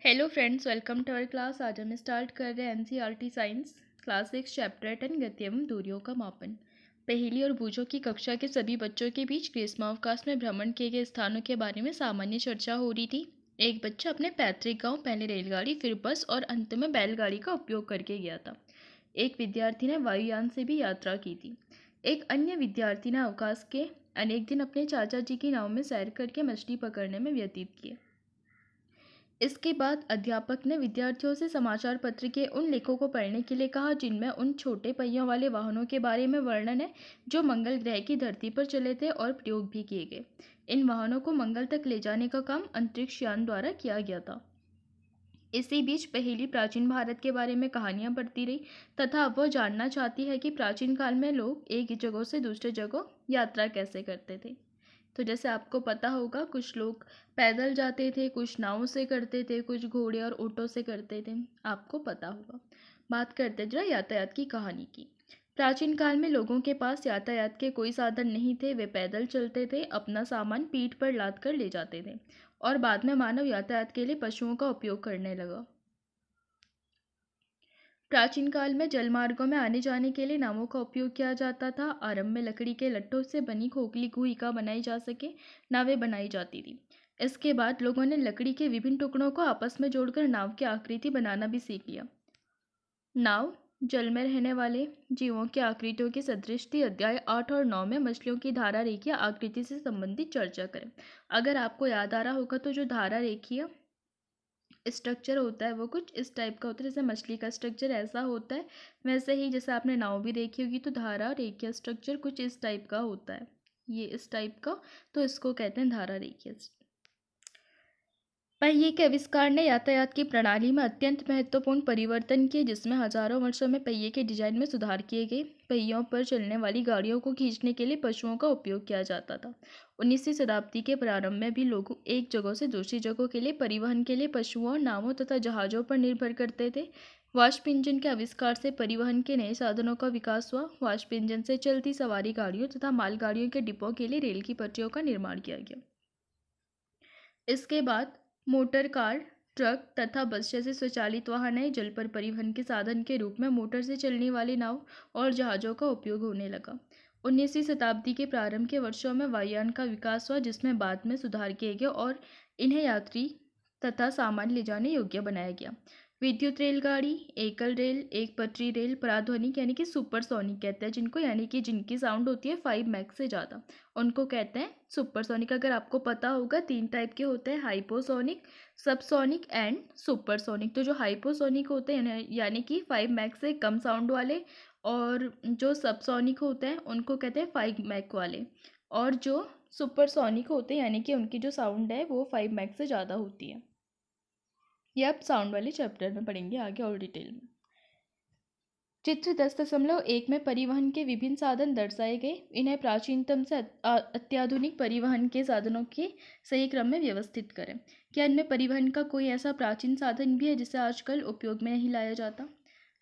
Hello friends, welcome to our class. आज हम start कर रहे हैं एनसीईआरटी साइंस क्लास 6 चैप्टर 10 गति एवं दूरियों का मापन। पहेली और बूझों की कक्षा के सभी बच्चों के बीच ग्रीष्मावकाश में भ्रमण किए गए स्थानों के बारे में सामान्य चर्चा हो रही थी। एक बच्चा अपने पैतृक गांव पहले रेलगाड़ी, फिर बस और अंत में बैलगाड़ी का उपयोग करके गया था। एक विद्यार्थी ने वायुयान से भी यात्रा की थी। एक अन्य विद्यार्थी ने अवकाश के अनेक दिन अपने चाचा जी की नाव में सैर करके मछली पकड़ने में व्यतीत किए। इसके बाद अध्यापक ने विद्यार्थियों से समाचार पत्र के उन लेखों को पढ़ने के लिए कहा जिनमें उन छोटे पहियों वाले वाहनों के बारे में वर्णन है जो मंगल ग्रह की धरती पर चले थे और प्रयोग भी किए गए। इन वाहनों को मंगल तक ले जाने का काम अंतरिक्ष यान द्वारा किया गया था। इसी बीच पहेली प्राचीन भारत के बारे में कहानियां पढ़ती रही तथा अब वह जानना चाहती है कि प्राचीन काल में लोग एक जगह से दूसरे जगह यात्रा कैसे करते थे। तो जैसे आपको पता होगा, कुछ लोग पैदल जाते थे, कुछ नाव से करते थे, कुछ घोड़े और ऊँटों से करते थे। आपको पता होगा। बात करते जरा यातायात की कहानी की। प्राचीन काल में लोगों के पास यातायात के कोई साधन नहीं थे। वे पैदल चलते थे, अपना सामान पीठ पर लाद कर ले जाते थे और बाद में मानव यातायात के लिए पशुओं का उपयोग करने लगा। प्राचीन काल में जलमार्गों में आने जाने के लिए नावों का उपयोग किया जाता था। आरंभ में लकड़ी के लट्ठों से बनी खोखली गुहिका बनाई जा सके नावें बनाई जाती थी। इसके बाद लोगों ने लकड़ी के विभिन्न टुकड़ों को आपस में जोड़कर नाव की आकृति बनाना भी सीख लिया। नाव जल में रहने वाले जीवों की आकृतियों की सदृश थी। अध्याय 8 और 9 में मछलियों की धारा रेखीय आकृति से संबंधित चर्चा करें। अगर आपको याद आ रहा होगा तो जो धारा रेखीय स्ट्रक्चर होता है वो कुछ इस टाइप का होता है। जैसे मछली का स्ट्रक्चर ऐसा होता है, वैसे ही जैसे आपने नाव भी देखी होगी तो धारा रेखीय स्ट्रक्चर कुछ इस टाइप का होता है, ये इस टाइप का, तो इसको कहते हैं धारा रेखीय। पहिए के आविष्कार ने यातायात की प्रणाली में अत्यंत महत्वपूर्ण परिवर्तन किए, जिसमें हजारों वर्षों में पहिए के डिजाइन में सुधार किए गए। पहियों पर चलने वाली गाड़ियों को खींचने के लिए पशुओं का उपयोग किया जाता था। 19वीं शताब्दी के प्रारंभ में भी लोग एक जगह से दूसरी जगह के लिए परिवहन के लिए पशुओं, नावों तथा जहाजों पर निर्भर करते थे। वाष्प इंजन के आविष्कार से परिवहन के नए साधनों का विकास हुआ। वाष्प इंजन से चलती सवारी गाड़ियों तथा मालगाड़ियों के डिपों के लिए रेल की पटरियों का निर्माण किया गया। इसके बाद मोटर कार, ट्रक तथा बस जैसे स्वचालित वाहन आए। जल पर परिवहन के साधन के रूप में मोटर से चलने वाली नाव और जहाज़ों का उपयोग होने लगा। 19वीं शताब्दी के प्रारंभ के वर्षों में वायुयान का विकास हुआ, जिसमें बाद में सुधार किए गए और इन्हें यात्री तथा सामान ले जाने योग्य बनाया गया। विद्युत रेलगाड़ी, एकल रेल, एक पटरी रेल, पराध्वनिक यानी कि सुपरसोनिक कहते हैं जिनको, यानी कि जिनकी साउंड होती है 5 मैक से ज़्यादा, उनको कहते हैं सुपरसोनिक। अगर आपको पता होगा 3 टाइप के होते हैं, हाइपोसोनिक, सबसोनिक एंड सुपरसोनिक। तो जो हाइपोसोनिक होते हैं यानी कि 5 मैक से कम साउंड वाले, और जो सबसोनिक होते हैं उनको कहते हैं 5 मैक वाले, और जो सुपरसोनिक होते हैं यानी कि उनकी जो साउंड है वो 5 मैक से ज़्यादा होती है। ये आप साउंड वाले चैप्टर में पढ़ेंगे आगे और डिटेल में। चित्र 10.1 में परिवहन के विभिन्न साधन दर्शाए गए। इन्हें प्राचीनतम से अत्याधुनिक परिवहन के साधनों के सही क्रम में व्यवस्थित करें। क्या इनमें परिवहन का कोई ऐसा प्राचीन साधन भी है जिसे आजकल उपयोग में नहीं लाया जाता?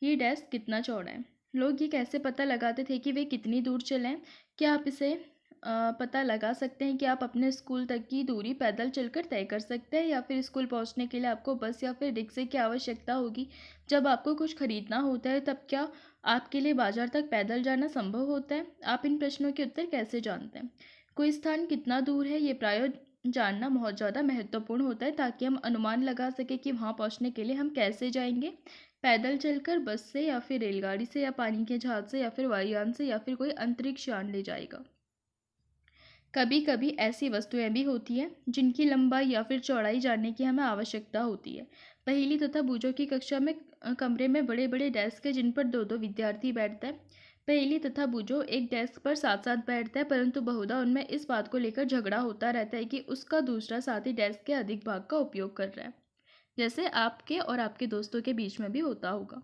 ये डेस्क कितना चौड़ा है? लोग ये कैसे पता लगाते थे कि वे कितनी दूर चलें? क्या आप इसे पता लगा सकते हैं कि आप अपने स्कूल तक की दूरी पैदल चलकर तय कर सकते हैं, या फिर स्कूल पहुंचने के लिए आपको बस या फिर रिक्शे की आवश्यकता होगी? जब आपको कुछ खरीदना होता है तब क्या आपके लिए बाजार तक पैदल जाना संभव होता है? आप इन प्रश्नों के उत्तर कैसे जानते हैं? कोई स्थान कितना दूर है, ये प्राय जानना बहुत ज़्यादा महत्वपूर्ण होता है ताकि हम अनुमान लगा सकें कि वहाँ पहुँचने के लिए हम कैसे जाएंगे, पैदल चलकर, बस से, या फिर रेलगाड़ी से, या पानी के जहाज से, या फिर वायुयान से, या फिर कोई अंतरिक्ष यान ले जाएगा। कभी कभी ऐसी वस्तुएं भी होती हैं जिनकी लंबाई या फिर चौड़ाई जानने की हमें आवश्यकता होती है। पहेली तथा बूझों की कक्षा में कमरे में बड़े बड़े डेस्क है जिन पर दो दो विद्यार्थी बैठते हैं। पहेली तथा बूझो एक डेस्क पर साथ साथ बैठते हैं, परंतु बहुधा उनमें इस बात को लेकर झगड़ा होता रहता है कि उसका दूसरा साथी डेस्क के अधिक भाग का उपयोग कर रहा है, जैसे आपके और आपके दोस्तों के बीच में भी होता होगा।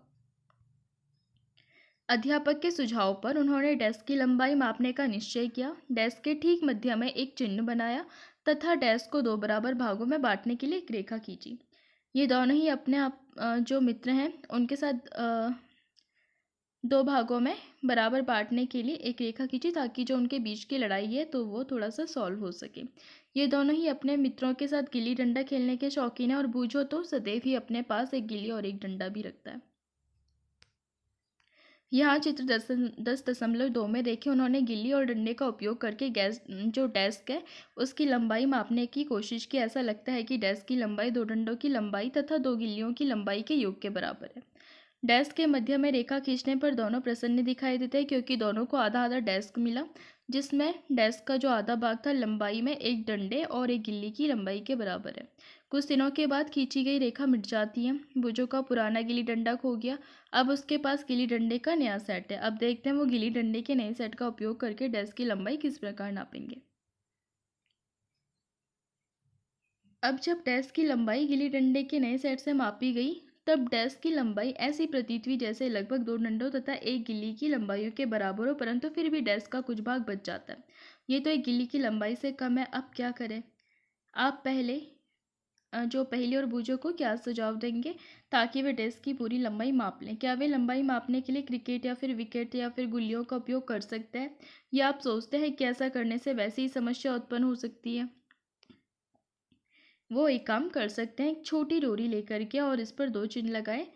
अध्यापक के सुझाव पर उन्होंने डेस्क की लंबाई मापने का निश्चय किया। डेस्क के ठीक मध्य में एक चिन्ह बनाया तथा डेस्क को 2 बराबर भागों में बांटने के लिए एक रेखा खींची। ये दोनों ही अपने आप जो मित्र हैं उनके साथ दो भागों में बराबर बांटने के लिए एक रेखा खींची ताकि जो उनके बीच की लड़ाई है तो वो थोड़ा सा सॉल्व हो सके। ये दोनों ही अपने मित्रों के साथ गिल्ली डंडा खेलने के शौकीन है और बूझो तो सदैव ही अपने पास एक गिल्ली और एक डंडा भी रखता है। यहाँ चित्र 10.2 में देखें, उन्होंने गिल्ली और डंडे का उपयोग करके गैस जो डेस्क है उसकी लंबाई मापने की कोशिश की। ऐसा लगता है कि डेस्क की लंबाई दो डंडों की लंबाई तथा दो गिल्लियों की लंबाई के योग के बराबर है। डेस्क के मध्य में रेखा खींचने पर दोनों प्रसन्न दिखाई देते हैं क्योंकि दोनों को आधा आधा डेस्क मिला, जिसमें डेस्क का जो आधा भाग था लंबाई में एक डंडे और एक गिल्ली की लंबाई के बराबर है। कुछ दिनों के बाद खींची गई रेखा मिट जाती है। बुजो का पुराना गिल्ली डंडा खो गया, अब उसके पास गिल्ली डंडे का नया सेट है। अब देखते हैं वो गिल्ली डंडे के नए सेट का उपयोग करके डेस्क की लंबाई किस प्रकार नापेंगे। अब जब डेस्क की लंबाई गिल्ली डंडे के नए सेट से मापी गई तब डेस्क की लंबाई ऐसी प्रतीत हुई जैसे लगभग दो डंडों तथा एक गिल्ली की लंबाइयों के बराबर हो, परंतु फिर भी डेस्क का कुछ भाग बच जाता है। ये तो एक गिल्ली की लंबाई से कम है, अब क्या करें। आप जो पहली और बूझो को क्या सुझाव देंगे ताकि वे डेस्क की पूरी लंबाई माप लें। क्या वे लंबाई मापने के लिए क्रिकेट या फिर विकेट या फिर गुल्लियों का उपयोग कर सकते हैं, या आप सोचते हैं कि ऐसा करने से वैसी ही समस्या उत्पन्न हो सकती है। वो एक काम कर सकते हैं, एक छोटी डोरी लेकर के और इस पर दो चिन्ह लगाए।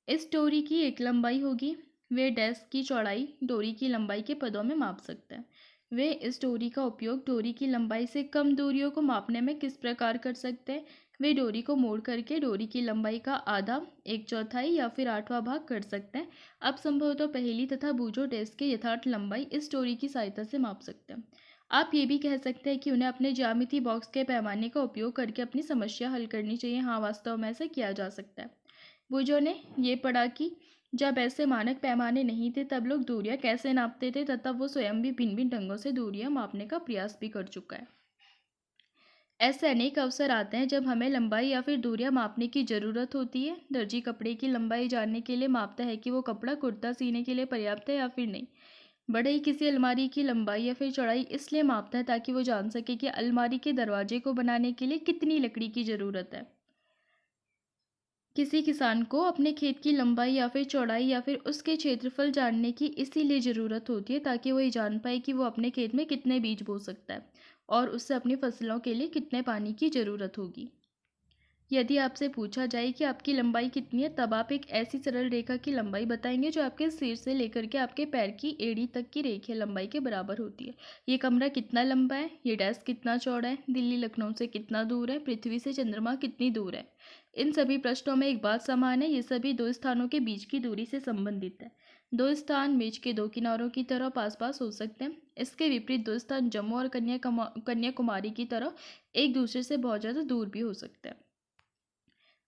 इस डोरी की एक लंबाई होगी, वे डेस्क की चौड़ाई डोरी की लंबाई के पदों में माप सकते हैं। वे इस डोरी का उपयोग डोरी की लंबाई से कम दूरियों को मापने में किस प्रकार कर सकते हैं। वे डोरी को मोड़ करके डोरी की लंबाई का आधा, एक चौथाई या फिर आठवां भाग कर सकते हैं। अब संभवतः पहेली तथा बूझो डेस्क के यथार्थ लंबाई इस डोरी की सहायता से माप सकते हैं। आप ये भी कह सकते हैं कि उन्हें अपने ज्यामिति बॉक्स के पैमाने का उपयोग करके अपनी समस्या हल करनी चाहिए। हाँ, वास्तव में ऐसा किया जा सकता है। बूझो ने ये पढ़ा कि जब ऐसे मानक पैमाने नहीं थे तब लोग दूरियां कैसे नापते थे तथा वो स्वयं भी भिन्न भिन्न ढंगों से दूरियां मापने का प्रयास भी कर चुका है। ऐसे अनेक अवसर आते हैं जब हमें लंबाई या फिर दूरियां मापने की ज़रूरत होती है। दर्जी कपड़े की लंबाई जानने के लिए मापता है कि वो कपड़ा कुर्ता सीने के लिए पर्याप्त है या फिर नहीं। बढ़ई किसी अलमारी की लंबाई या फिर चौड़ाई इसलिए मापता है ताकि वो जान सके कि अलमारी के दरवाजे को बनाने के लिए कितनी लकड़ी की ज़रूरत है। किसी किसान को अपने खेत की लंबाई या फिर चौड़ाई या फिर उसके क्षेत्रफल जानने की इसीलिए ज़रूरत होती है ताकि वो ये जान पाए कि वो अपने खेत में कितने बीज बो सकता है और उससे अपनी फसलों के लिए कितने पानी की ज़रूरत होगी। यदि आपसे पूछा जाए कि आपकी लंबाई कितनी है तब आप एक ऐसी सरल रेखा की लंबाई बताएंगे जो आपके सिर से लेकर के आपके पैर की एड़ी तक की रेखीय लंबाई के बराबर होती है। ये कमरा कितना लंबा है, ये डेस्क कितना चौड़ा है, दिल्ली लखनऊ से कितना दूर है, पृथ्वी से चंद्रमा कितनी दूर है। इन सभी प्रश्नों में एक बात समान है, ये सभी दो स्थानों के बीच की दूरी से संबंधित है। दो स्थान मेज के दो किनारों की तरह पास पास हो सकते हैं। इसके विपरीत दो स्थान जम्मू और कन्याकुमारी की तरह एक दूसरे से बहुत ज़्यादा दूर भी हो सकते हैं।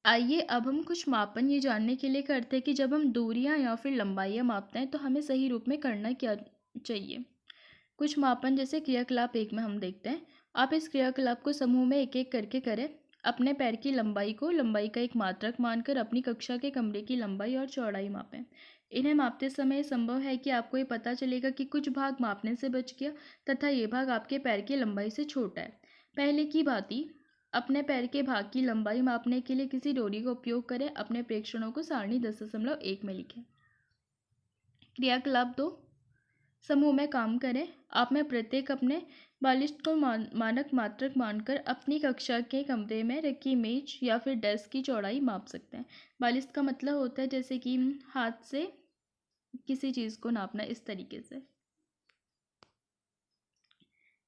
आइए अब हम कुछ मापन ये जानने के लिए करते हैं कि जब हम दूरियां या फिर लंबाइयां मापते हैं तो हमें सही रूप में करना क्या चाहिए। कुछ मापन जैसे क्रियाकलाप एक में हम देखते हैं। आप इस क्रियाकलाप को समूह में एक एक करके करें। अपने पैर की लंबाई को लंबाई का एक मात्रक मानकर अपनी कक्षा के कमरे की लंबाई और चौड़ाई मापें। इन्हें मापते समय संभव है कि आपको ये पता चलेगा कि कुछ भाग मापने से बच गया तथा ये भाग आपके पैर की लंबाई से छोटा है। पहले की भांति अपने पैर के भाग की लंबाई मापने के लिए किसी डोरी का उपयोग करें। अपने प्रेक्षणों को सारणी 10.1 में लिखें। क्रियाकलाप 2, समूह में काम करें। आप में प्रत्येक अपने बालिश को मानक मात्रक मानकर अपनी कक्षा के कमरे में रखी मेज या फिर डेस्क की चौड़ाई माप सकते हैं। बालिश का मतलब होता है जैसे कि हाथ से किसी चीज़ को नापना, इस तरीके से।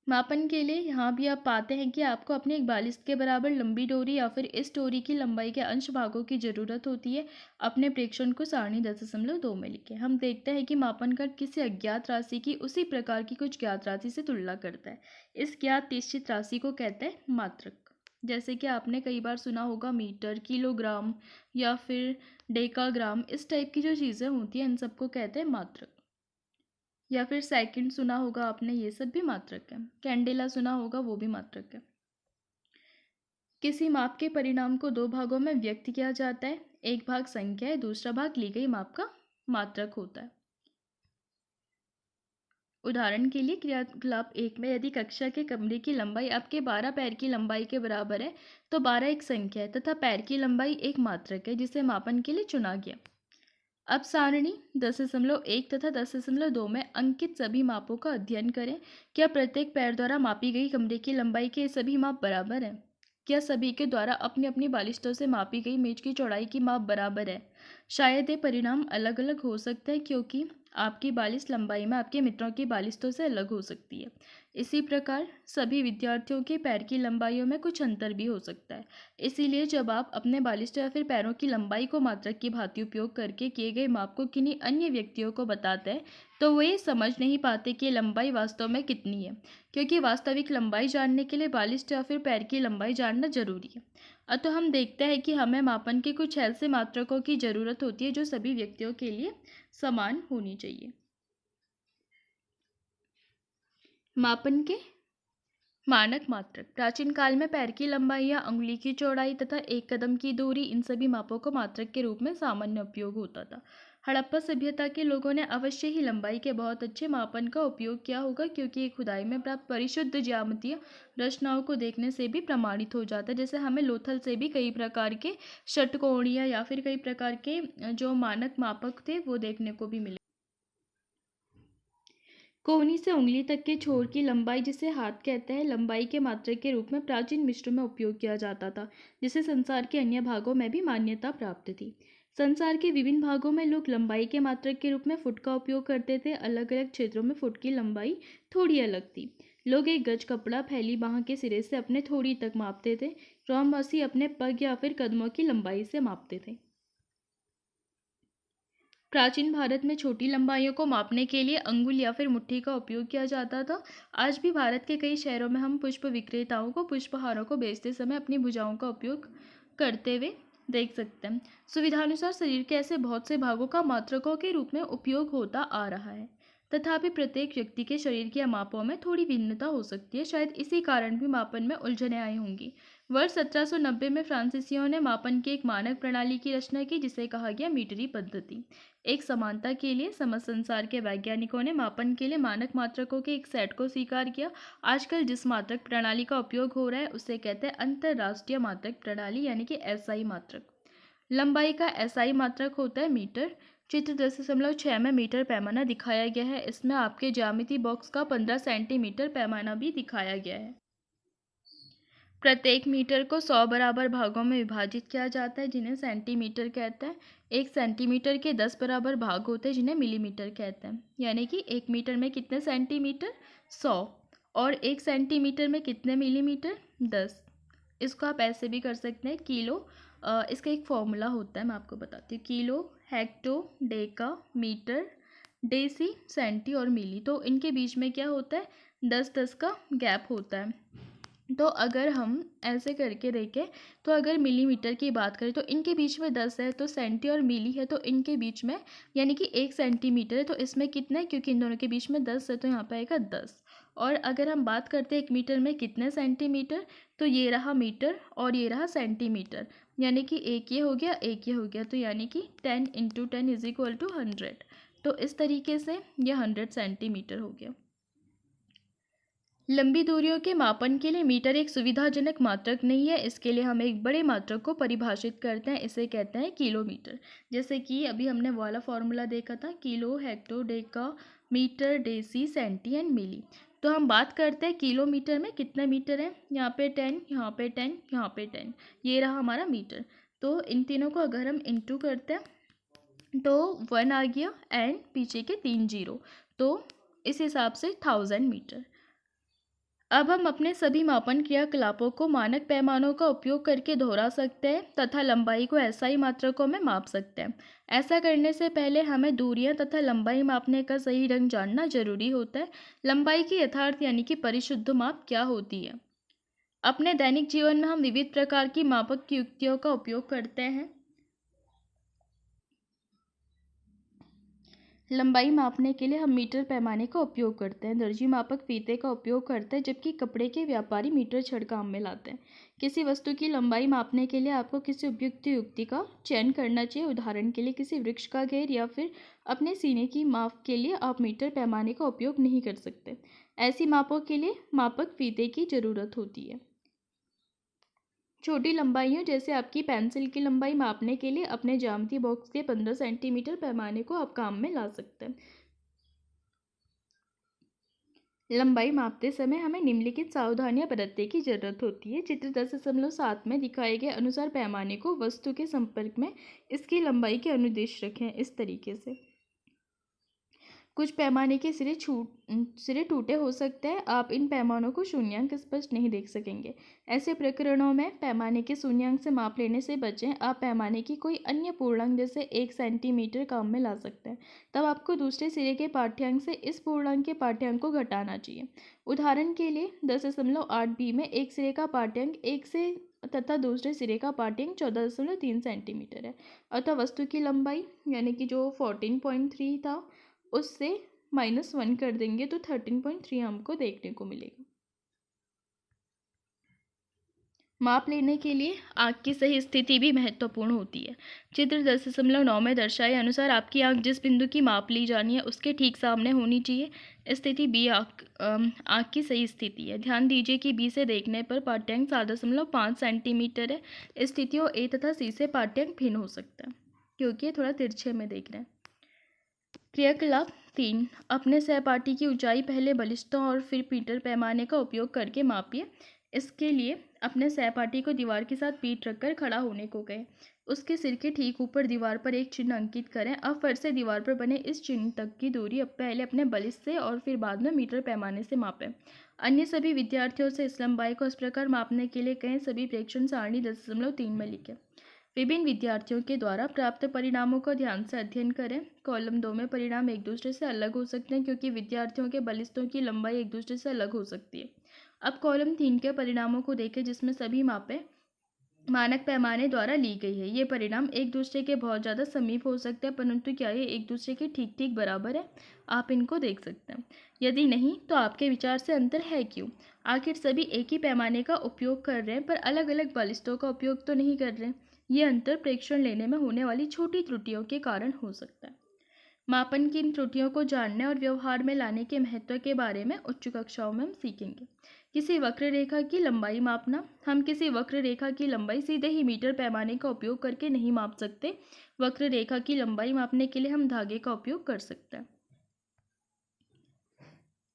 मापन के लिए यहाँ भी आप पाते हैं कि आपको अपनी एक बालिश के बराबर लंबी डोरी या फिर इस डोरी की लंबाई के अंश भागों की ज़रूरत होती है। अपने प्रेक्षण को सारणी 10.2 में लिखें। हम देखते हैं कि मापन का किसी अज्ञात राशि की उसी प्रकार की कुछ ज्ञात राशि से तुलना करता है। इस ज्ञात निश्चित राशि को कहते हैं मात्रक। जैसे कि आपने कई बार सुना होगा मीटर, किलोग्राम या फिर डेकाग्राम, इस टाइप की जो चीज़ें होती हैं इन सबको कहते हैं मात्रक। या फिर सेकंड सुना होगा आपने, ये सब भी मात्रक है। कैंडेला सुना होगा, वो भी मात्रक है। किसी माप के परिणाम को दो भागों में व्यक्त किया जाता है। एक भाग संख्या है, दूसरा भाग ली गई माप का मात्रक होता है। उदाहरण के लिए क्रियाकलाप 1 में यदि कक्षा के कमरे की लंबाई आपके 12 पैर की लंबाई के बराबर है तो 12 एक संख्या है तथा पैर की लंबाई एक मात्रक है जिसे मापन के लिए चुना गया। अब सारणी 10.1 तथा 10.2 में अंकित सभी मापों का अध्ययन करें। क्या प्रत्येक पैर द्वारा मापी गई कमरे की लंबाई के सभी माप बराबर हैं? क्या सभी के द्वारा अपनी अपनी बालिश्तों से मापी गई मेज की चौड़ाई की माप बराबर है? शायद ये परिणाम अलग अलग हो सकते हैं क्योंकि आपकी बालिश लंबाई में आपके मित्रों की बालिश्तों से अलग हो सकती है। इसी प्रकार सभी विद्यार्थियों के पैर की लंबाइयों में कुछ अंतर भी हो सकता है। इसीलिए जब आप अपने बालिश्तों या फिर पैरों की लंबाई को मात्रक की भांति उपयोग करके किए गए माप को किन्हीं अन्य व्यक्तियों को बताते हैं तो वे समझ नहीं पाते कि लंबाई वास्तव में कितनी है, क्योंकि वास्तविक लंबाई जानने के लिए बालिश्त या फिर पैर की लंबाई जानना जरूरी है। अतः हम देखते हैं कि हमें मापन के कुछ ऐसे मात्रकों की जरूरत होती है जो सभी व्यक्तियों के लिए समान होनी चाहिए। मापन के मानक मात्रक। प्राचीन काल में पैर की लंबाई या अंगुली की चौड़ाई तथा एक कदम की दूरी, इन सभी मापों को मात्रक के रूप में सामान्य उपयोग होता था। हड़प्पा सभ्यता के लोगों ने अवश्य ही लंबाई के बहुत अच्छे मापन का उपयोग किया होगा, क्योंकि ये खुदाई में प्राप्त परिशुद्ध ज्यामितीय रचनाओं को देखने से भी प्रमाणित हो जाता है। जैसे हमें लोथल से भी कई प्रकार के षटकोणीय या फिर कई प्रकार के जो मानक मापक थे वो देखने को भी मिले। कोहनी से उंगली तक के छोर की लंबाई, जिसे हाथ कहते हैं, लंबाई के मात्रक के रूप में प्राचीन मिस्र में उपयोग किया जाता था, जिसे संसार के अन्य भागों में भी मान्यता प्राप्त थी। संसार के विभिन्न भागों में लोग लंबाई के मात्रक के रूप में फुट का उपयोग करते थे। अलग अलग क्षेत्रों में फुट की लंबाई थोड़ी अलग थी। लोग एक गज कपड़ा फैली बाह के सिरे से अपने थोड़ी तक मापते थे। रोमवासी अपने पग या फिर कदमों की लंबाई से मापते थे। प्राचीन भारत में छोटी लंबाइयों को मापने के लिए अंगुल या फिर मुट्ठी का उपयोग किया जाता था। आज भी भारत के कई शहरों में हम पुष्प विक्रेताओं को पुष्पहारों को बेचते समय अपनी भुजाओं का उपयोग करते हुए देख सकते हैं। सुविधानुसार शरीर के ऐसे बहुत से भागों का मात्रकों के रूप में उपयोग होता आ रहा है। तथापि प्रत्येक व्यक्ति के शरीर के मापों में थोड़ी भिन्नता हो सकती है। शायद इसी कारण भी मापन में उलझने आई होंगी। वर्ष 1790 में फ्रांसीसियों ने मापन की एक मानक प्रणाली की रचना की, जिसे कहा गया मीटरी पद्धति। एक समानता के लिए समस्त संसार के वैज्ञानिकों ने मापन के लिए मानक मात्रकों के एक सेट को स्वीकार किया। आजकल जिस मात्रक प्रणाली का उपयोग हो रहा है उसे कहते हैं अंतरराष्ट्रीय मात्रक प्रणाली, यानी कि एसआई मात्रक। लंबाई का एसआई मात्रक होता है मीटर। चित्र 10.6 में मीटर पैमाना दिखाया गया है। इसमें आपके ज्यामिति बॉक्स का 15 सेंटीमीटर पैमाना भी दिखाया गया है। प्रत्येक मीटर को 100 बराबर भागों में विभाजित किया जाता है, जिन्हें सेंटीमीटर कहते हैं। एक सेंटीमीटर के 10 बराबर भाग होते हैं, जिन्हें मिलीमीटर कहते हैं। यानी कि एक मीटर में कितने सेंटीमीटर? 100। और एक सेंटीमीटर में कितने मिलीमीटर? 10। इसको आप ऐसे भी कर सकते हैं, किलो। इसका एक फॉर्मूला होता है, मैं आपको बताती हूँ। Kilo, hecto, deca, metre, deci, centi और मिली। तो इनके बीच में क्या होता है? 10-10 का गैप होता है। तो अगर हम ऐसे करके देखें तो अगर मिलीमीटर की बात करें तो इनके बीच में 10 है, तो सेंटी और मिली है तो इनके बीच में यानी कि 1 सेंटीमीटर है, तो इसमें कितना है? क्योंकि इन दोनों के बीच में 10 है तो यहाँ पे आएगा 10। और अगर हम बात करते हैं एक मीटर में कितने सेंटीमीटर, तो ये रहा मीटर और ये रहा सेंटीमीटर, यानी कि एक ये हो गया, एक ये हो गया, तो यानी कि 10 × 10 = 100। तो इस तरीके से यह 100 सेंटीमीटर हो गया। लंबी दूरियों के मापन के लिए मीटर एक सुविधाजनक मात्रक नहीं है। इसके लिए हम एक बड़े मात्रक को परिभाषित करते हैं, इसे कहते हैं किलोमीटर। जैसे कि अभी हमने वाला फॉर्मूला देखा था, kilo, hecto, deca, metre, deci, centi and milli. तो हम बात करते हैं किलोमीटर में कितने मीटर हैं। यहाँ पे 10, यहाँ पे 10, यहाँ पे 10, ये रहा हमारा मीटर। तो इन तीनों को अगर हम इंटू करते हैं तो 1 आ गया एंड पीछे के 3 जीरो, तो इस हिसाब से 1000 मीटर। अब हम अपने सभी मापन क्रियाकलापों को मानक पैमानों का उपयोग करके दोहरा सकते हैं तथा लंबाई को एसआई मात्रकों में माप सकते हैं। ऐसा करने से पहले हमें दूरियां तथा लंबाई मापने का सही ढंग जानना जरूरी होता है। लंबाई की यथार्थ यानी कि परिशुद्ध माप क्या होती है? अपने दैनिक जीवन में हम विविध प्रकार की मापक युक्तियों का उपयोग करते हैं। लंबाई मापने के लिए हम मीटर पैमाने का उपयोग करते हैं। दर्जी मापक फीते का उपयोग करते हैं, जबकि कपड़े के व्यापारी मीटर छड़ काम में लाते हैं। किसी वस्तु की लंबाई मापने के लिए आपको किसी उपयुक्त युक्ति का चयन करना चाहिए। उदाहरण के लिए किसी वृक्ष का घेर या फिर अपने सीने की माप के लिए आप मीटर पैमाने का उपयोग नहीं कर सकते। ऐसी मापों के लिए मापक फीते की ज़रूरत होती है। छोटी लंबाइयों जैसे आपकी पेंसिल की लंबाई मापने के लिए अपने ज्यामिति बॉक्स के 15 सेंटीमीटर पैमाने को आप काम में ला सकते हैं। लंबाई मापते समय हमें निम्नलिखित सावधानियां बरतने की जरूरत होती है। चित्र 10.7 में दिखाए गए अनुसार पैमाने को वस्तु के संपर्क में इसकी लंबाई के अनुदिश रखें। इस तरीके से कुछ पैमाने के सिरे टूटे हो सकते हैं। आप इन पैमानों को शून्यांक स्पष्ट नहीं देख सकेंगे। ऐसे प्रकरणों में पैमाने के शून्यांक से माप लेने से बचें। आप पैमाने की कोई अन्य पूर्णांक जैसे 1 सेंटीमीटर काम में ला सकते हैं। तब आपको दूसरे सिरे के पाठ्यांक से इस पूर्णांक के पाठ्यांक को घटाना चाहिए। उदाहरण के लिए 10.8b में एक सिरे का पाठ्यांक 1 से तथा दूसरे सिरे का पाठ्यांक 14.3 सेंटीमीटर है। अतः वस्तु की लंबाई यानी कि जो 14.3 था उससे -1 कर देंगे तो 13.3 हमको देखने को मिलेगा। माप लेने के लिए आँख की सही स्थिति भी महत्वपूर्ण होती है। चित्र 10.9 में दर्शाए अनुसार आपकी आँख जिस बिंदु की माप ली जानी है उसके ठीक सामने होनी चाहिए। स्थिति बी आँख की सही स्थिति है। ध्यान दीजिए कि बी से देखने पर पाठ्यांक 7.5 सेंटीमीटर है। स्थितियों ए तथा सी से पाठ्यांक भिन्न हो सकता है क्योंकि ये थोड़ा तिरछे में देख रहे हैं। क्रियाकलाप 3, अपने सहपाठी की ऊंचाई पहले बलिष्ठों और फिर पीटर पैमाने का उपयोग करके मापिए। इसके लिए अपने सहपाठी को दीवार के साथ पीठ रखकर खड़ा होने को कहें। उसके सिर के ठीक ऊपर दीवार पर एक चिन्ह अंकित करें। अब फर्श से दीवार पर बने इस चिन्ह तक की दूरी अब पहले अपने बलिष्ठ से और फिर बाद में मीटर पैमाने से मापें। अन्य सभी विद्यार्थियों से इस लंबाई को इस प्रकार मापने के लिए कहें। सभी प्रेक्षण सारणी 10.3 में लिखें। विभिन्न विद्यार्थियों के द्वारा प्राप्त परिणामों का ध्यान से अध्ययन करें। कॉलम 2 में परिणाम एक दूसरे से अलग हो सकते हैं क्योंकि विद्यार्थियों के बलिष्ठों की लंबाई एक दूसरे से अलग हो सकती है। अब कॉलम 3 के परिणामों को देखें जिसमें सभी मापें मानक पैमाने द्वारा ली गई है। ये परिणाम एक दूसरे के बहुत ज़्यादा समीप हो सकते हैं परंतु क्या ये एक दूसरे के ठीक ठीक बराबर है? आप इनको देख सकते हैं। यदि नहीं तो आपके विचार से अंतर है क्यों? आखिर सभी एक ही पैमाने का उपयोग कर रहे हैं पर अलग अलग बलिष्ठों का उपयोग तो नहीं कर रहे। ये अंतर प्रेक्षण लेने में होने वाली छोटी त्रुटियों के कारण हो सकता है। मापन की इन त्रुटियों को जानने और व्यवहार में लाने के महत्व के बारे में उच्च कक्षाओं में हम सीखेंगे। किसी वक्र रेखा की लंबाई मापना। हम किसी वक्र रेखा की लंबाई सीधे ही मीटर पैमाने का उपयोग करके नहीं माप सकते। वक्र रेखा की लंबाई मापने के लिए हम धागे का उपयोग कर सकते हैं।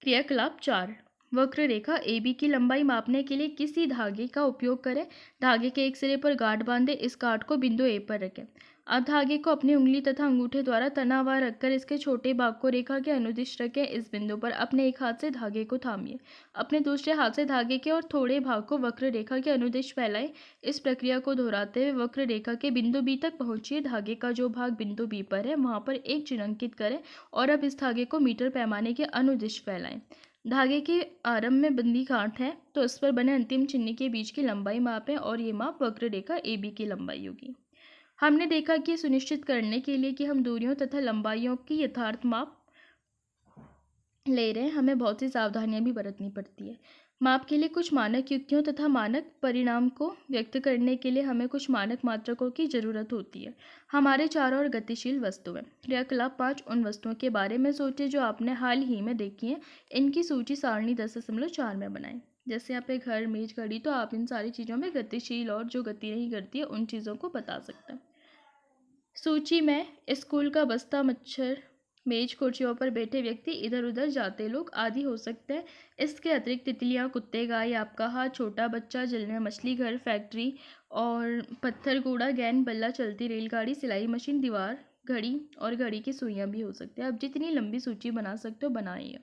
क्रियाकलाप 4, वक्र रेखा AB की लंबाई मापने के लिए किसी धागे का उपयोग करें। धागे के एक सिरे पर गांठ बांधे। इस गांठ को बिंदु A पर रखें। अब धागे को अपनी उंगली तथा अंगूठे द्वारा तना हुआ रखकर इसके छोटे भाग को रेखा के अनुदिश रखें। इस बिंदु पर अपने एक हाथ से धागे को थामिए। अपने दूसरे हाथ से धागे के और थोड़े भाग को वक्र रेखा के अनुदिश फैलाएं। इस प्रक्रिया को दोहराते हुए वक्र रेखा के बिंदु B तक पहुंचिए। धागे का जो भाग बिंदु B पर है वहां पर एक चिन्हांकित करें और अब इस धागे को मीटर पैमाने के अनुदिश फैलाएं। धागे के आरंभ में बंदी गांठ है तो इस पर बने अंतिम चिन्ह के बीच की लंबाई मापें और ये माप वक्र रेखा AB की लंबाई होगी। हमने देखा कि सुनिश्चित करने के लिए कि हम दूरियों तथा लंबाइयों की यथार्थ माप ले रहे हैं हमें बहुत सी सावधानियां भी बरतनी पड़ती है। माप के लिए कुछ मानक युक्तियों तथा मानक परिणाम को व्यक्त करने के लिए हमें कुछ मानक मात्रकों की जरूरत होती है। हमारे चारों ओर गतिशील वस्तुएं। क्रियाकलाप 5, उन वस्तुओं के बारे में सोचें जो आपने हाल ही में देखी हैं। इनकी सूची सारणी 10.4 में बनाएं। जैसे यहाँ पे घर, मेज, घड़ी, तो आप इन सारी चीज़ों में गतिशील और जो गति नहीं करती है उन चीज़ों को बता सकते हैं। सूची में स्कूल का बस्ता, मच्छर, मेज, कुर्सियों पर बैठे व्यक्ति, इधर उधर जाते लोग आदि हो सकते हैं। इसके अतिरिक्त तितलियां, कुत्ते, गाय, आपका हाथ, छोटा बच्चा, जलने मछली, घर, फैक्ट्री और पत्थर, कूड़ा, गेंद, बल्ला, चलती रेलगाड़ी, सिलाई मशीन, दीवार, घड़ी और घड़ी की सुइयां भी हो सकती है। आप जितनी लंबी सूची बना सकते हो बनाइए।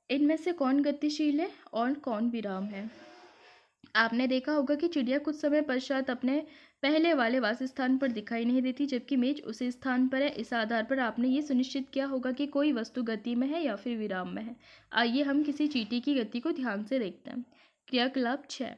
इनमें से कौन गतिशील है और कौन विराम है? आपने देखा होगा कि चिड़िया कुछ समय पश्चात अपने पहले वाले वासस्थान पर दिखाई नहीं देती जबकि मेज उसी स्थान पर है। इस आधार पर आपने ये सुनिश्चित किया होगा कि कोई वस्तु गति में है या फिर विराम में है। आइए हम किसी चींटी की गति को ध्यान से देखते हैं। क्रियाकलाप 6,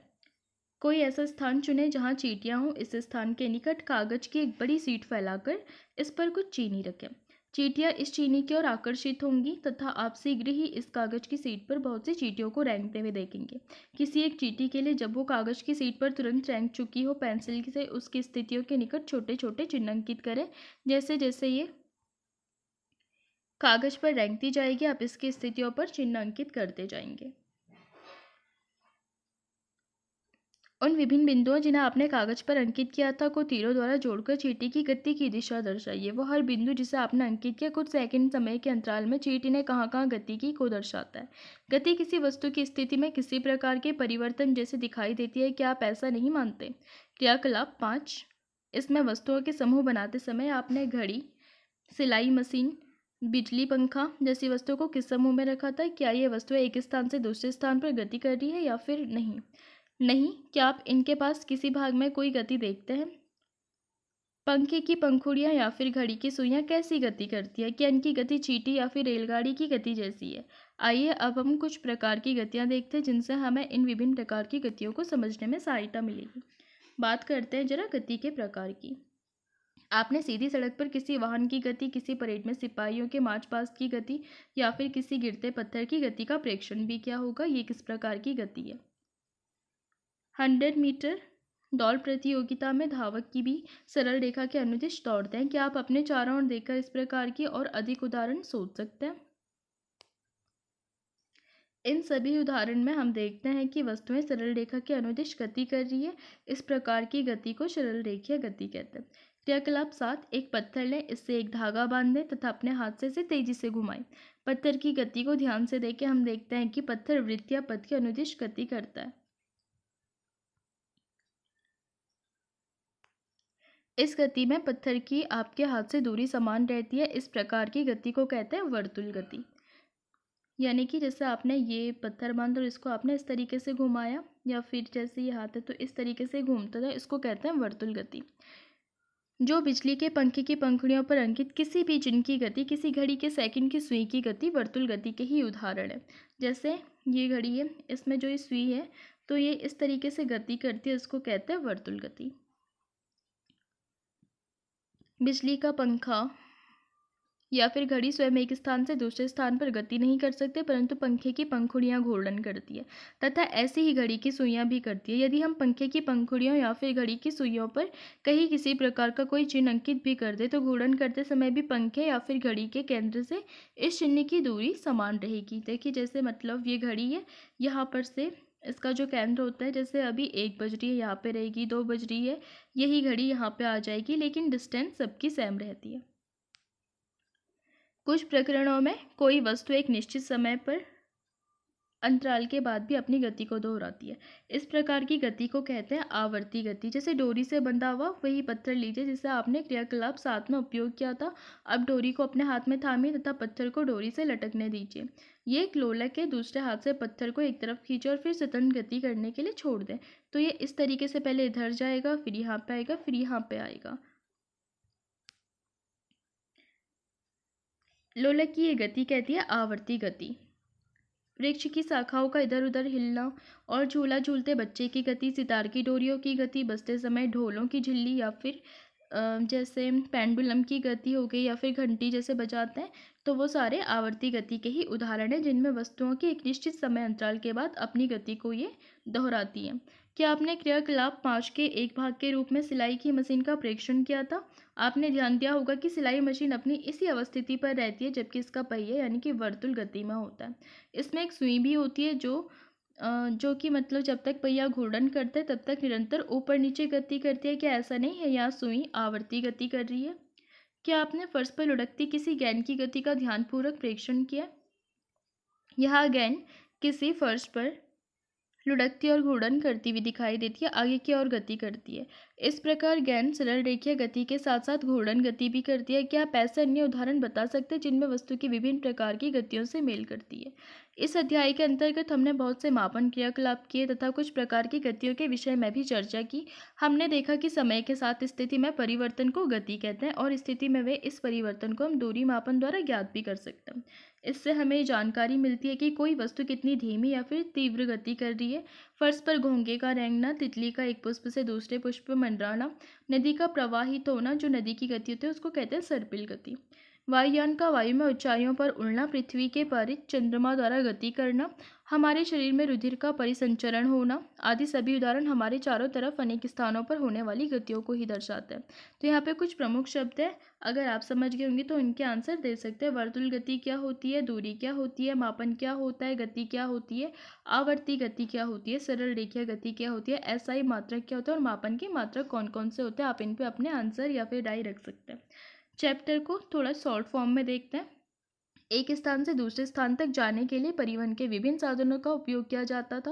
कोई ऐसा स्थान चुनें जहां चींटियां हों। इस स्थान के निकट कागज की एक बड़ी शीट फैलाकर इस पर कुछ चीनी रखें। चींटियां इस चीनी की ओर आकर्षित होंगी तथा आप शीघ्र ही इस कागज की शीट पर बहुत सी चींटियों को रेंगते हुए देखेंगे। किसी एक चींटी के लिए जब वो कागज की शीट पर तुरंत रेंग चुकी हो पेंसिल से उसकी स्थितियों के निकट छोटे छोटे चिन्ह अंकित करें। जैसे जैसे ये कागज पर रेंगती जाएगी आप इसकी स्थितियों पर चिन्ह अंकित करते जाएंगे। उन विभिन्न बिंदुओं जिन्हें आपने कागज पर अंकित किया था को तीरों द्वारा जोड़कर चींटी की गति की दिशा दर्शाइए। वो हर बिंदु जिसे आपने अंकित किया कुछ सेकंड समय के अंतराल में चींटी ने कहाँ कहाँ गति की को दर्शाता है। गति किसी वस्तु की स्थिति में किसी प्रकार के परिवर्तन जैसे दिखाई देती है। क्या आप ऐसा नहीं मानते? क्रियाकलाप 5। इसमें वस्तुओं के समूह बनाते समय आपने घड़ी, सिलाई मशीन, बिजली पंखा जैसी वस्तुओं को किस समूह में रखा था? क्या ये वस्तुएं एक स्थान से दूसरे स्थान पर गति कर रही है या फिर नहीं? नहीं। क्या आप इनके पास किसी भाग में कोई गति देखते हैं? पंखे की पंखुड़ियाँ या फिर घड़ी की सुइयाँ कैसी गति करती है? क्या इनकी गति चींटी या फिर रेलगाड़ी की गति जैसी है? आइए अब हम कुछ प्रकार की गतियाँ देखते हैं जिनसे हमें इन विभिन्न प्रकार की गतियों को समझने में सहायता मिलेगी। बात करते हैं जरा गति के प्रकार की। आपने सीधी सड़क पर किसी वाहन की गति, किसी परेड में सिपाहियों के मार्च पास्ट की गति या फिर किसी गिरते पत्थर की गति का प्रेक्षण भी किया होगा। ये किस प्रकार की गति है? 100 मीटर दौड़ प्रतियोगिता में धावक की भी सरल रेखा के अनुदिश दौड़ते हैं। क्या आप अपने चारों ओर देखकर इस प्रकार की और अधिक उदाहरण सोच सकते हैं? इन सभी उदाहरण में हम देखते हैं कि वस्तुएं सरल रेखा के अनुदिश गति कर रही है। इस प्रकार की गति को सरल रेखीय गति कहते हैं। क्रियाकलाप 7। एक पत्थर लें, इससे एक धागा बांध दें तथा अपने हाथ से इसे तेजी से घुमाएं। पत्थर की गति को ध्यान से देखें। हम देखते हैं कि पत्थर वृत्त या पथ के अनुदिश गति करता है। इस गति में पत्थर की आपके हाथ से दूरी समान रहती है। इस प्रकार की गति को कहते हैं वर्तुल गति। यानी कि जैसे आपने ये पत्थर बांधा और इसको आपने इस तरीके से घुमाया, या फिर जैसे ये हाथ है तो इस तरीके से घूमता था, इसको कहते हैं वर्तुल गति। जो बिजली के पंखे की पंखुड़ियों पर अंकित किसी भी चिन्ह की गति, किसी घड़ी के सेकंड की सुई की गति वर्तुल गति के ही उदाहरण है। जैसे ये घड़ी है, इसमें जो ये सुई है तो ये इस तरीके से गति करती है, इसको कहते हैं वर्तुल गति। बिजली का पंखा या फिर घड़ी स्वयं एक स्थान से दूसरे स्थान पर गति नहीं कर सकते, परंतु पंखे की पंखुड़ियां घूर्णन करती है तथा ऐसी ही घड़ी की सुइयां भी करती है। यदि हम पंखे की पंखुड़ियों या फिर घड़ी की सुइयों पर कहीं किसी प्रकार का कोई चिन्ह अंकित भी कर दे तो घूर्णन करते समय भी पंखे या फिर घड़ी के केंद्र से इस चिन्ह की दूरी समान रहेगी। देखिए जैसे मतलब ये घड़ी है, यहाँ पर से इसका जो केंद्र होता है, जैसे अभी 1 बज रही है यहाँ पे रहेगी, 2 बज रही है, यही घड़ी यहाँ पे आ जाएगी, लेकिन डिस्टेंस सबकी सेम रहती है। कुछ प्रकरणों में कोई वस्तु एक निश्चित समय पर अंतराल के बाद भी अपनी गति को दोहराती है। इस प्रकार की गति को कहते हैं आवर्ती गति। जैसे डोरी से बंधा हुआ वही पत्थर लीजिए जिसे आपने क्रियाकलाप 7 में उपयोग किया था। अब डोरी को अपने हाथ में थामिए तथा पत्थर को डोरी से लटकने दीजिए। ये एक लोलक है, दूसरे हाथ से पत्थर को एक तरफ खींचे और फिर स्वतंत्र गति करने के लिए छोड़ दें। तो ये इस तरीके से पहले इधर जाएगा, फिर यहाँ पे आएगा, फिर यहाँ पे आएगा। लोलक की ये गति कहती है आवर्ती गति। वृक्ष की शाखाओं का इधर उधर हिलना और झूला झूलते बच्चे की गति, सितार की डोरियों की गति, बजते समय ढोलों की झिल्ली या फिर जैसे पेंडुलम की गति हो गई या फिर घंटी जैसे बजाते हैं, तो वो सारे आवर्ती गति के ही उदाहरण हैं जिनमें वस्तुओं की एक निश्चित समय अंतराल के बाद अपनी गति को ये दोहराती हैं। क्या आपने क्रियाकलाप 5 के एक भाग के रूप में सिलाई की मशीन का प्रेक्षण किया था? आपने ध्यान दिया होगा कि सिलाई मशीन अपनी इसी अवस्थिति पर रहती है जबकि इसका पहिया यानी कि वर्तुल गति में होता है। इसमें एक सुई भी होती है जो कि मतलब जब तक पहिया घूर्णन करता है तब तक निरंतर ऊपर नीचे गति करती है। क्या ऐसा नहीं है? यहाँ सुई आवर्ती गति कर रही है। क्या आपने फर्श पर लुढ़कती किसी गेंद की गति का ध्यानपूर्वक प्रेक्षण किया? यह गेंद किसी फर्श पर लुढ़कती और घूर्णन करती हुई दिखाई देती है, आगे की ओर गति करती है। इस प्रकार गेंद सरल रेखीय गति के साथ साथ घूर्णन गति भी करती है। क्या आप ऐसे अन्य उदाहरण बता सकते हैं जिनमें वस्तु की विभिन्न प्रकार की गतियों से मेल करती है? इस अध्याय के अंतर्गत हमने बहुत से मापन क्रियाकलाप किए तथा कुछ प्रकार की गतियों के विषय में भी चर्चा की। हमने देखा कि समय के साथ स्थिति में परिवर्तन को गति कहते हैं और स्थिति में वे इस परिवर्तन को हम दूरी मापन द्वारा ज्ञात भी कर सकते हैं। इससे हमें जानकारी मिलती है कि कोई वस्तु कितनी धीमी या फिर तीव्र गति कर रही है। फर्श पर घोंघे का रेंगना, तितली का एक पुष्प से दूसरे पुष्प पर मंडराना, नदी का प्रवाहित होना, जो नदी की गति होती है उसको कहते हैं सर्पिल गति। वायुयान का वायु में ऊंचाइयों पर उड़ना, पृथ्वी के परित चंद्रमा द्वारा गति करना, हमारे शरीर में रुधिर का परिसंचरण होना आदि सभी उदाहरण हमारे चारों तरफ अनेक स्थानों पर होने वाली गतियों को ही दर्शाते हैं। तो यहाँ पे कुछ प्रमुख शब्द है, अगर आप समझ गए होंगे तो इनके आंसर दे सकते हैं। वर्तुल गति क्या होती है, दूरी क्या होती है, मापन क्या होता है, गति क्या होती है, आवर्ती गति क्या होती है, सरल रेखीय गति क्या होती है, एसआई मात्रक क्या होता है और मापन के मात्रक कौन कौन से होते हैं। आप इन पे अपने आंसर या फिर डाई रख सकते हैं। चैप्टर को थोड़ा शॉर्ट फॉर्म में देखते हैं। एक स्थान से दूसरे स्थान तक जाने के लिए परिवहन के विभिन्न साधनों का उपयोग किया जाता था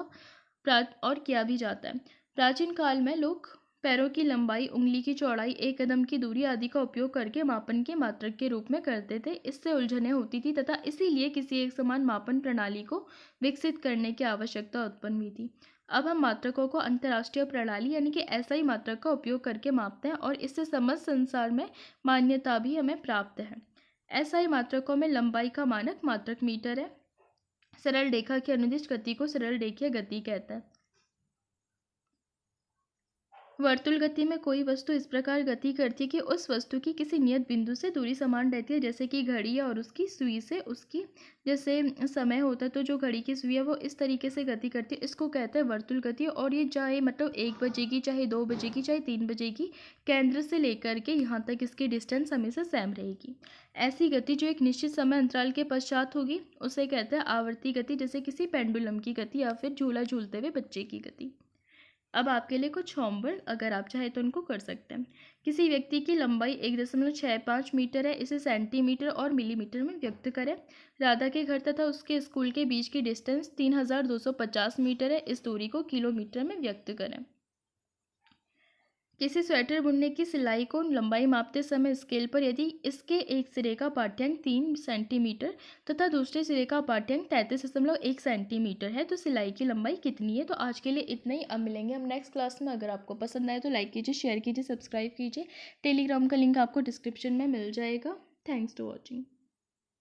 और किया भी जाता है। प्राचीन काल में लोग पैरों की लंबाई, उंगली की चौड़ाई, एक कदम की दूरी आदि का उपयोग करके मापन के मात्रक के रूप में करते थे। इससे उलझनें होती थी तथा इसीलिए किसी एक समान मापन प्रणाली को विकसित करने की आवश्यकता उत्पन्न हुई थी। अब हम मात्रकों को अंतर्राष्ट्रीय प्रणाली यानी कि एसआई मात्रक का उपयोग करके मापते हैं और इससे समस्त संसार में मान्यता भी हमें प्राप्त है। एसआई मात्रकों में लंबाई का मानक मात्रक मीटर है। सरल रेखा की अनुदिश गति को सरल रेखीय गति कहता है। वर्तुल गति में कोई वस्तु इस प्रकार गति करती है कि उस वस्तु की किसी नियत बिंदु से दूरी समान रहती है, जैसे कि घड़ी और उसकी सुई से उसकी जैसे समय होता है तो जो घड़ी की सुई है वो इस तरीके से गति करती है, इसको कहते हैं वर्तुल गति। और ये चाहे मतलब 1 बजे की, चाहे 2 बजे की, चाहे 3 बजे की, केंद्र से लेकर के यहाँ तक इसकी डिस्टेंस हमेशा सेम रहेगी। ऐसी गति जो एक निश्चित समय अंतराल के पश्चात होगी उसे कहते हैं आवर्ती गति, जैसे किसी पेंडुलम की गति या फिर झूला झूलते हुए बच्चे की गति। अब आपके लिए कुछ होमवर्क, अगर आप चाहें तो उनको कर सकते हैं। किसी व्यक्ति की लंबाई 1.65 मीटर है, इसे सेंटीमीटर और मिलीमीटर में व्यक्त करें। राधा के घर तथा उसके स्कूल के बीच की डिस्टेंस 3250 मीटर है, इस दूरी को किलोमीटर में व्यक्त करें। किसी स्वेटर बुनने की सिलाई को लंबाई मापते समय स्केल पर यदि इसके एक सिरे का पाठ्यांक 3 सेंटीमीटर तथा दूसरे सिरे का पाठ्यांक 33.1 सेंटीमीटर है तो सिलाई की लंबाई कितनी है। तो आज के लिए इतना ही, अब मिलेंगे हम नेक्स्ट क्लास में। अगर आपको पसंद आए तो लाइक कीजिए, शेयर कीजिए, सब्सक्राइब कीजिए। टेलीग्राम का लिंक आपको डिस्क्रिप्शन में मिल जाएगा। Thanks to watching.